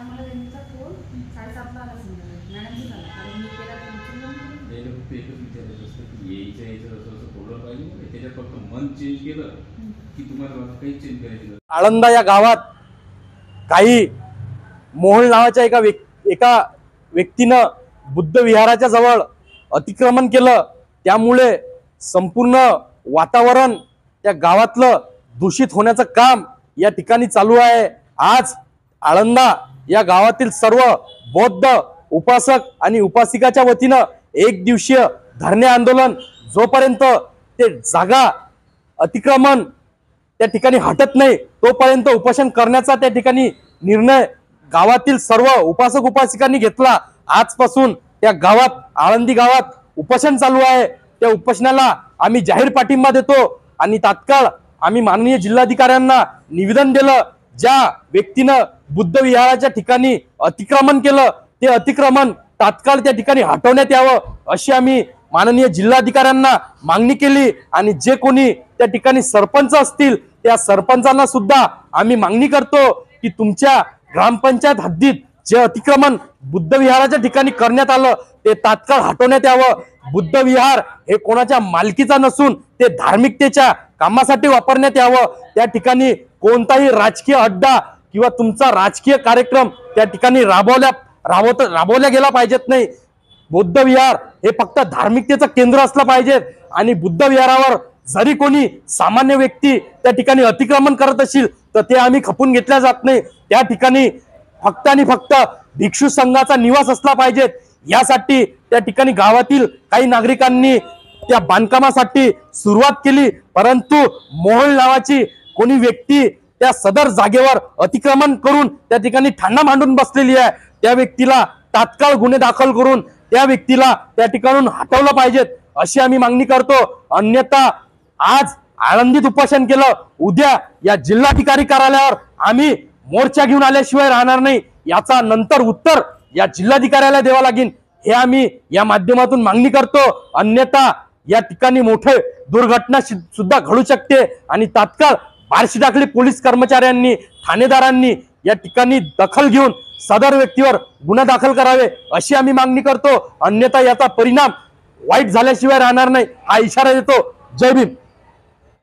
आम्हाला त्यांचा फोन 7:30ला आला संध्याकाळी मॅडमनी झाला कारण मी केला तर एकच विचारायचं असतं की यायचं असं बोललं पाहिजे त्याच्यात फक्त मन चेंज केलं की तुम्हाला काही चेंज करायचं. आळंदा या गावात काही मोहोळ नावाच्या एका व्यक्तीनं बुद्ध विहाराच्या जवळ अतिक्रमण केलं, त्यामुळे संपूर्ण वातावरण त्या गावातलं दूषित होण्याचं काम या ठिकाणी चालू आहे. आज आळंदा या गावातील सर्व बौद्ध उपासक आणि उपासिकाच्या वतीनं एक दिवसीय धरणे आंदोलन जोपर्यंत ते जागा अतिक्रमण त्या ठिकाणी हटत नाही तोपर्यंत उपोषण करण्याचा त्या ठिकाणी निर्णय गावातील सर्व उपासक उपासिकांनी घेतला. आजपासून त्या गावात आळंदी गावात उपोषण चालू आहे. त्या उपोषणाला आम्ही जाहीर पाठिंबा देतो आणि तात्काळ आम्ही माननीय जिल्हाधिकाऱ्यांना निवेदन दिलं. ज्या व्यक्तीनं बुद्ध विहाराच्या ठिकाणी अतिक्रमण केलं ते अतिक्रमण तात्काळ त्या ठिकाणी हटवण्यात यावं अशी आम्ही माननीय जिल्हाधिकाऱ्यांना मागणी केली. आणि जे कोणी त्या ठिकाणी सरपंच असतील त्या सरपंचांना सुद्धा आम्ही मागणी करतो की तुमच्या ग्रामपंचायत हद्दीत जे अतिक्रमण बुद्ध विहाराच्या ठिकाणी करण्यात आलं ते तात्काळ हटवण्यात यावं. बुद्ध विहार हे कोणाच्या मालकीचा नसून ते धार्मिकतेच्या कामासाठी वापरण्यात यावं. त्या ठिकाणी कोणताही राजकीय अड्डा किंवा तुमचा राजकीय कार्यक्रम त्या ठिकाणी राबवल्या गेला पाहिजेत नाही. बुद्ध विहार हे फक्त धार्मिकतेचं केंद्र असलं पाहिजे आणि बुद्ध विहारावर जरी कोणी सामान्य व्यक्ती त्या ठिकाणी अतिक्रमण करत असेल तर ते आम्ही खपून घेतल्या जात नाही. त्या ठिकाणी फक्त आणि फक्त भिक्षू संघाचा निवास असला पाहिजे. यासाठी त्या ठिकाणी गावातील काही नागरिकांनी त्या बांधकामासाठी सुरुवात केली, परंतु मोहोळ नावाची कोणी व्यक्ती त्या सदर जागेवर अतिक्रमण करून त्या ठिकाणी ठाणा मांडून बसलेली आहे. त्या व्यक्तीला तात्काळ गुन्हे दाखल करून त्या व्यक्तीला त्या ठिकाणून हटवलं पाहिजे अशी आम्ही मागणी करतो. अन्यथा आज आळंदीत उपोषण केलं, उद्या या जिल्हाधिकारी कार्यालयावर आम्ही मोर्चा घेऊन आल्याशिवाय राहणार नाही. याचा नंतर उत्तर या जिल्हाधिकाऱ्याला द्यावं लागेल हे आम्ही या माध्यमातून मागणी करतो. अन्यथा या ठिकाणी मोठे दुर्घटना सुद्धा घडू शकते आणि तात्काळ बार्शीटाकली पोलीस कर्मचाऱ्यांनी ठाणेदारांनी या ठिकाणी दखल घेऊन सदर व्यक्तीवर गुन्हा दाखल करावे अशी आम्ही मागणी करतो. अन्यथा याचा परिणाम वाईट झाल्याशिवाय राहणार नाही हा इशारा देतो. जय भीम.